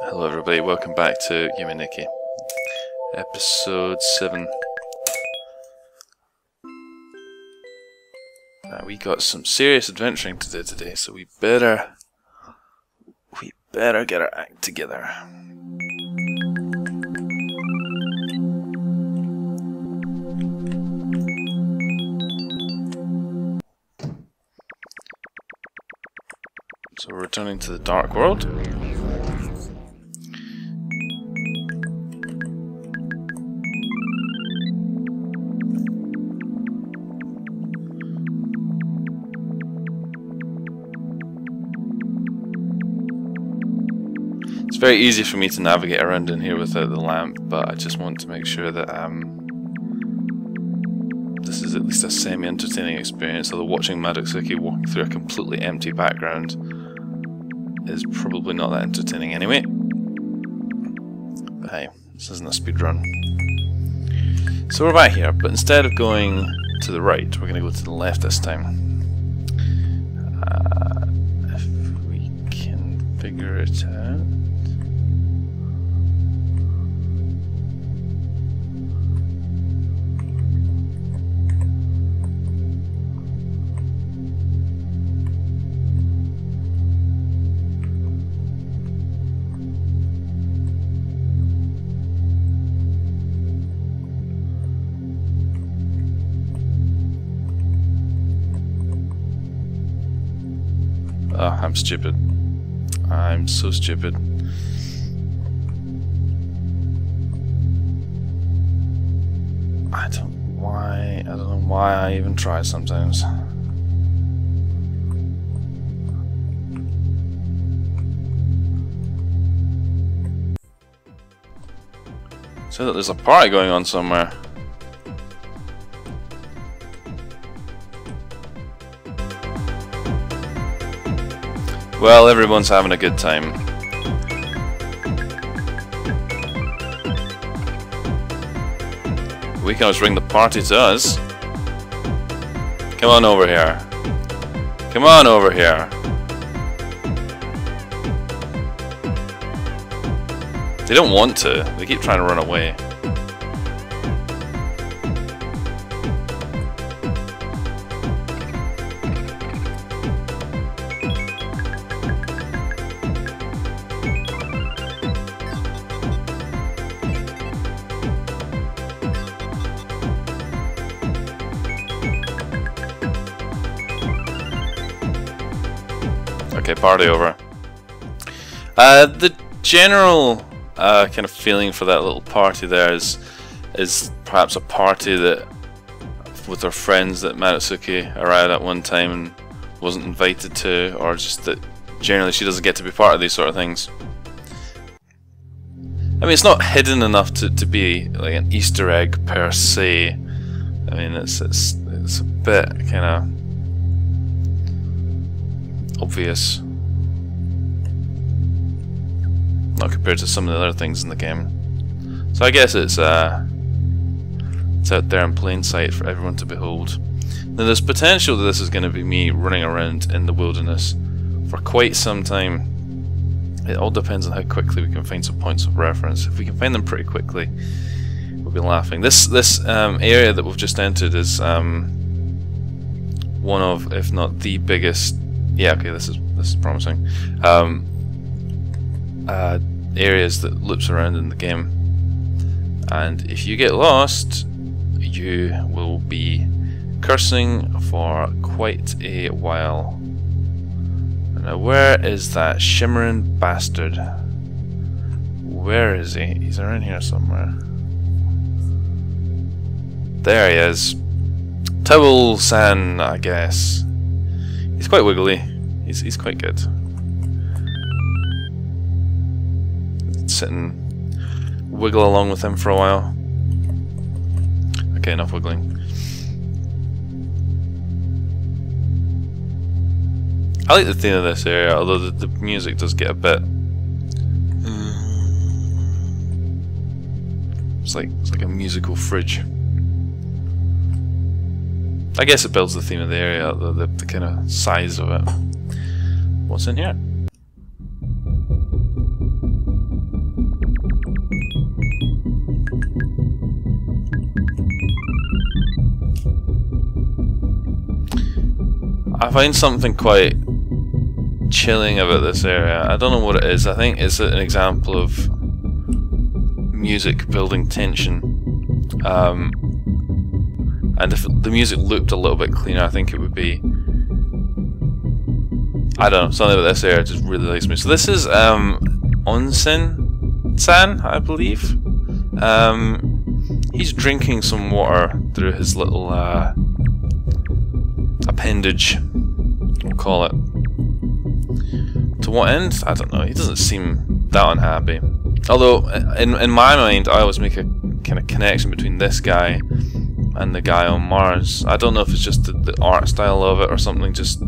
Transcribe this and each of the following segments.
Hello everybody, welcome back to Yume Nikki. Episode 7. Now we got some serious adventuring to do today, so we better get our act together. So we're returning to the Dark World. It's very easy for me to navigate around in here without the lamp, but I just want to make sure that this is at least a semi-entertaining experience, although watching Madutsuki walking through a completely empty background is probably not that entertaining anyway. But hey, this isn't a speedrun. So we're back here, but instead of going to the right, we're going to go to the left this time. If we can figure it out. Oh, I'm stupid. I'm so stupid. I don't know why I even try sometimes. So that there's a party going on somewhere. Well, everyone's having a good time. We can always bring the party to us. Come on over here. Come on over here. They don't want to. They keep trying to run away. Okay, party over. The general kind of feeling for that little party there is perhaps a party that with her friends that Madutsuki arrived at one time and wasn't invited to, or just that generally she doesn't get to be part of these sort of things. I mean, it's not hidden enough to be like an Easter egg per se. I mean, it's a bit kind of obvious, not compared to some of the other things in the game. So I guess it's out there in plain sight for everyone to behold. Now there's potential that this is going to be me running around in the wilderness for quite some time. It all depends on how quickly we can find some points of reference. If we can find them pretty quickly, we'll be laughing. This area that we've just entered is one of, if not the biggest. Yeah, okay, this is promising. Areas that loops around in the game, and if you get lost, you will be cursing for quite a while. Now, where is that shimmering bastard? Where is he? He's around here somewhere. There he is. Towel-san, I guess. He's quite wiggly. He's quite good. Sit and wiggle along with him for a while. Okay, enough wiggling. I like the theme of this area, although the music does get a bit. It's like a musical fridge. I guess it builds the theme of the area, the kind of size of it. What's in here? I find something quite chilling about this area. I don't know what it is. I think it's an example of music building tension. And if the music looked a little bit cleaner, I think it would be... I don't know, something about this area just really likes me. So this is Onsen-san, I believe. He's drinking some water through his little appendage, we'll call it. To what end? I don't know. He doesn't seem that unhappy. Although, in my mind, I always make a kind of connection between this guy and the guy on Mars. I don't know if it's just the art style of it or something. Just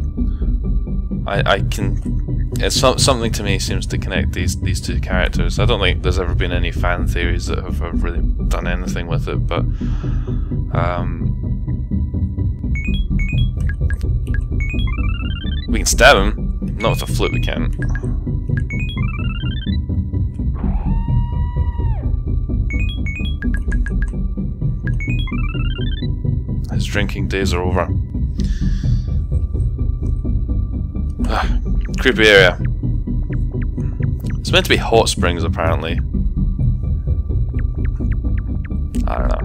it's something to me seems to connect these two characters. I don't think there's ever been any fan theories that have really done anything with it, but we can stab him. Not with a flute, we can't. His drinking days are over. Creepy area. It's meant to be hot springs, apparently. I don't know.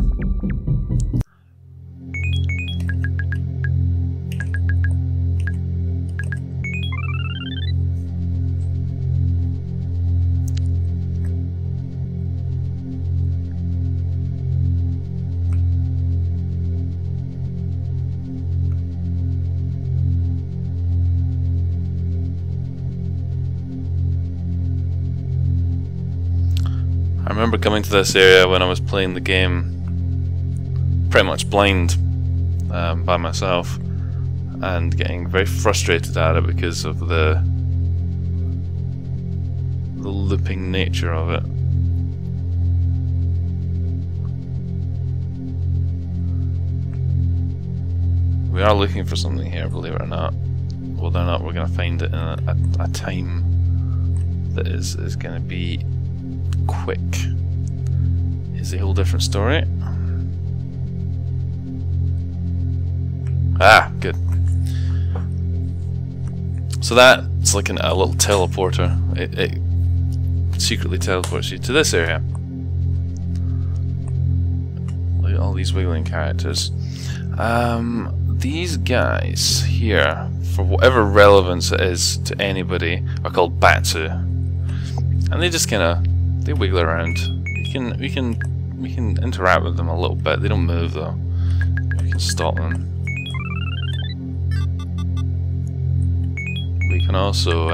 I remember coming to this area when I was playing the game pretty much blind by myself and getting very frustrated at it because of the looping nature of it. We are looking for something here, believe it or not. Whether or not we're going to find it in a time that is going to be quick is a whole different story. Ah, good. So that's like a little teleporter. It secretly teleports you to this area. Look at all these wiggling characters. These guys here, for whatever relevance it is to anybody, are called Batsu, and they just kind of wiggle around. We can interact with them a little bit. They don't move though. We can stop them. We can also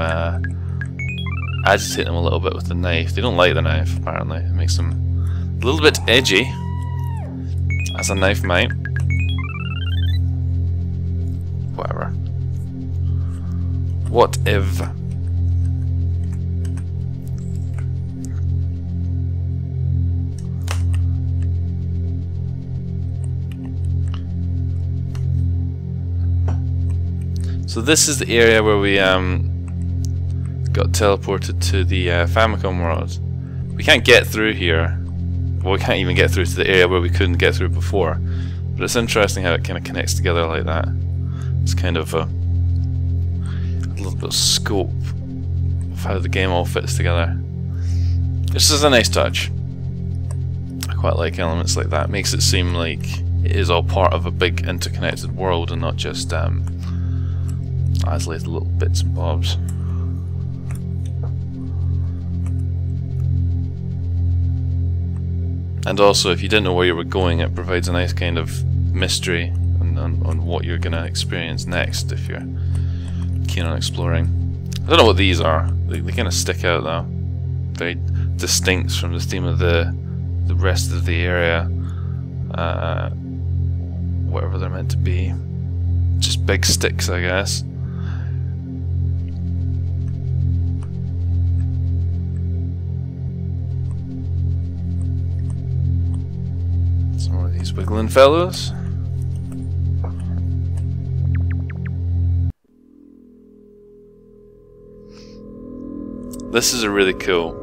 agitate them a little bit with the knife. They don't like the knife, apparently. It makes them a little bit edgy, as a knife might. Whatever. What if? So this is the area where we got teleported to the Famicom world. We can't get through here. Well, we can't even get through to the area where we couldn't get through before. But it's interesting how it kind of connects together like that. It's kind of a little bit of scope of how the game all fits together. This is a nice touch. I quite like elements like that. It makes it seem like it is all part of a big interconnected world and not just isolated little bits and bobs. And also, if you didn't know where you were going, it provides a nice kind of mystery on what you're going to experience next if you're keen on exploring. I don't know what these are. They kind of stick out though. Very distinct from the theme of the rest of the area. Whatever they're meant to be. Just big sticks, I guess. Some more of these wiggling fellows. This is a really cool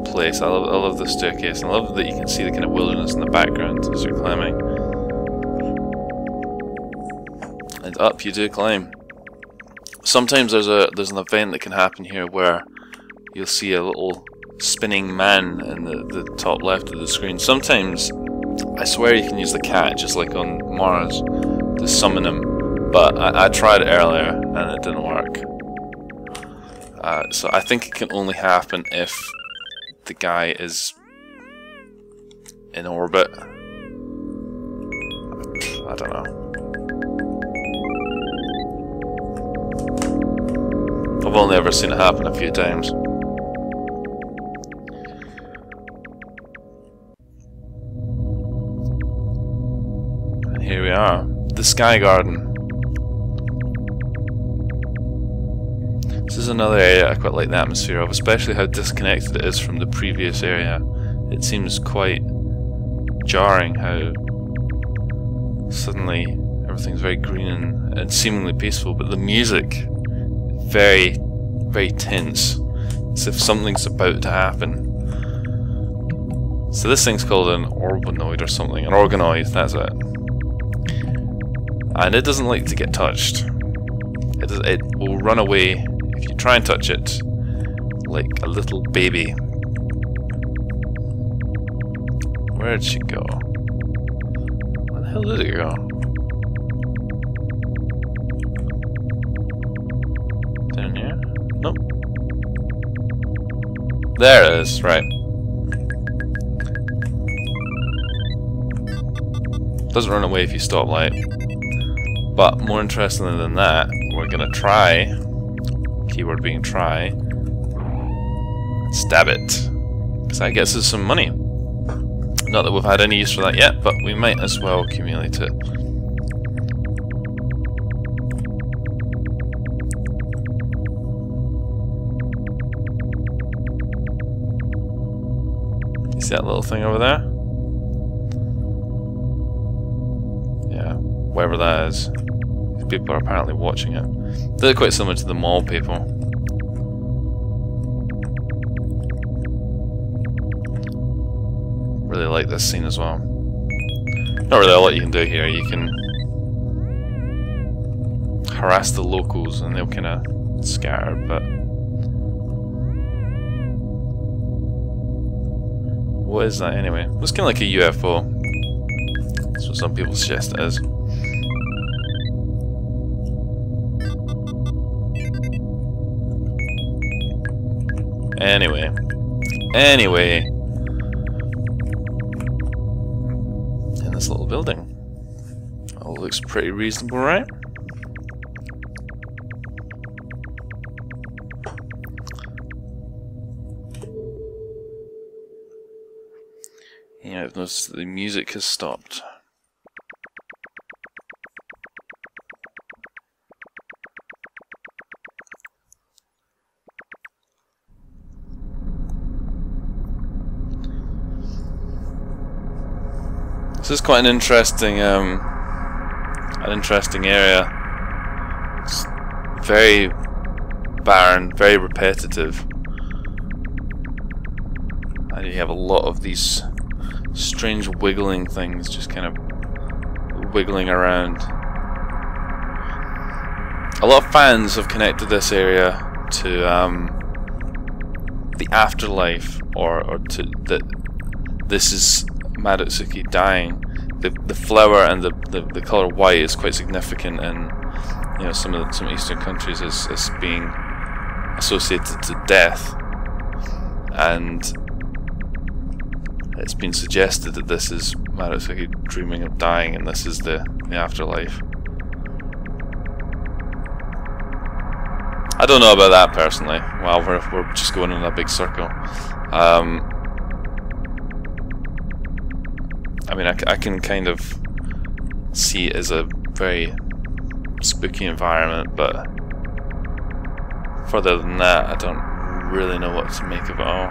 place. I love the staircase, and I love that you can see the kind of wilderness in the background as you're climbing. And And up you do climb. Sometimes there's an event that can happen here where you'll see a little spinning man in the top left of the screen. Sometimes I swear you can use the cat just like on Mars to summon him, but I tried it earlier and it didn't work. So I think it can only happen if the guy is in orbit. I don't know. I've only ever seen it happen a few times. And here we are, the Sky Garden. This is another area I quite like the atmosphere of, especially how disconnected it is from the previous area. It seems quite jarring how suddenly everything's very green and seemingly peaceful, but the music very, very tense, as if something's about to happen. So this thing's called an orbanoid or something, an organoid, that's it. And it doesn't like to get touched. It will run away if you try and touch it, like a little baby. Where'd she go? Where the hell did it go? Down here? Nope. There it is, right. Doesn't run away if you stop light. But more interestingly than that, we're gonna try, keyword being try, stab it. Because that gets us some money. Not that we've had any use for that yet, but we might as well accumulate it. You see that little thing over there? Yeah, wherever that is. These people are apparently watching it. They're quite similar to the mall people. Really like this scene as well. Not really a lot you can do here. You can harass the locals and they'll kind of scatter, but what is that anyway? It's kind of like a UFO. That's what some people suggest it is. Anyway. In this little building. All looks pretty reasonable, right? Yeah, I've noticed that the music has stopped. This is quite an interesting area. It's very barren, very repetitive, and you have a lot of these strange wiggling things just kind of wiggling around. A lot of fans have connected this area to the afterlife, or to that. This is Madutsuki dying. The flower and the color white is quite significant in, you know, some Eastern countries as being associated to death, and it's been suggested that this is Madutsuki dreaming of dying, and this is the afterlife. I don't know about that personally. Well, we're just going in a big circle. I mean, I can kind of see it as a very spooky environment, but further than that, I don't really know what to make of it all.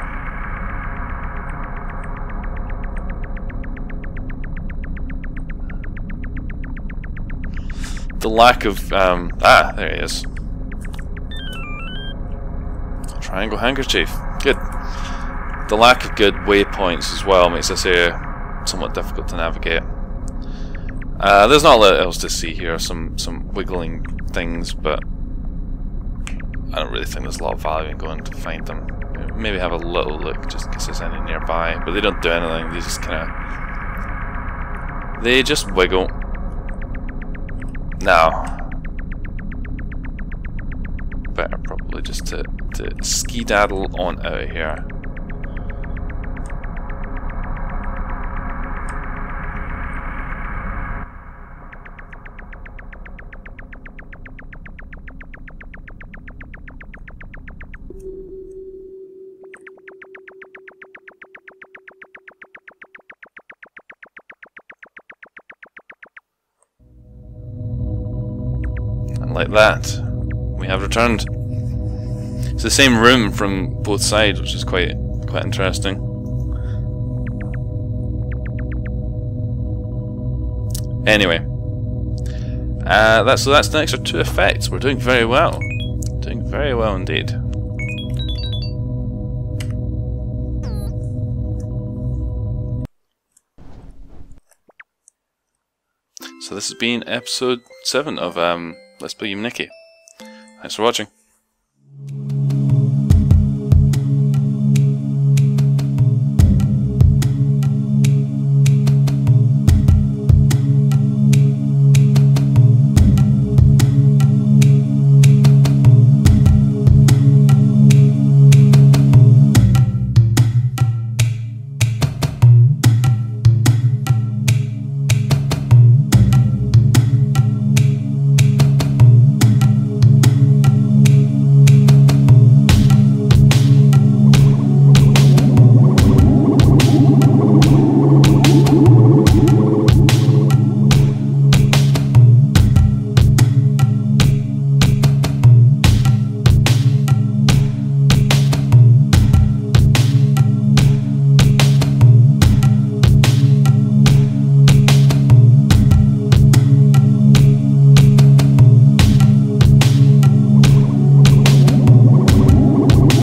The lack of there he is. Triangle handkerchief. Good. The lack of good waypoints as well makes this area somewhat difficult to navigate. There's not a lot else to see here. Some wiggling things, but I don't really think there's a lot of value in going to find them. Maybe have a little look just in case there's any nearby, but they don't do anything. They just kind of... They just wiggle. Now, better probably just to skedaddle on out of here. Like that, we have returned. It's the same room from both sides, which is quite interesting. Anyway, that's the next are 2 effects. We're doing very well, indeed. So this has been episode 7 of Let's Play Yume Nikki. Thanks for watching.